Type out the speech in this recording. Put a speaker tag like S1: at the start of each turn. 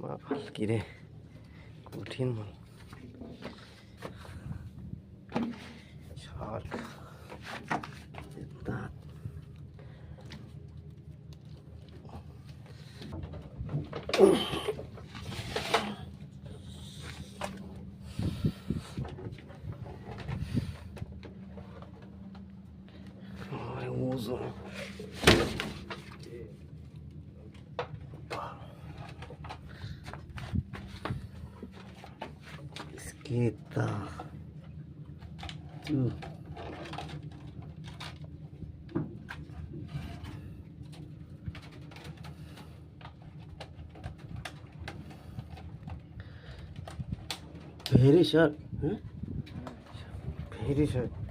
S1: মাল কিরে কঠিন মাল শার্ক দাঁত ওজন Kita tuh very sharp, huh? Very sharp.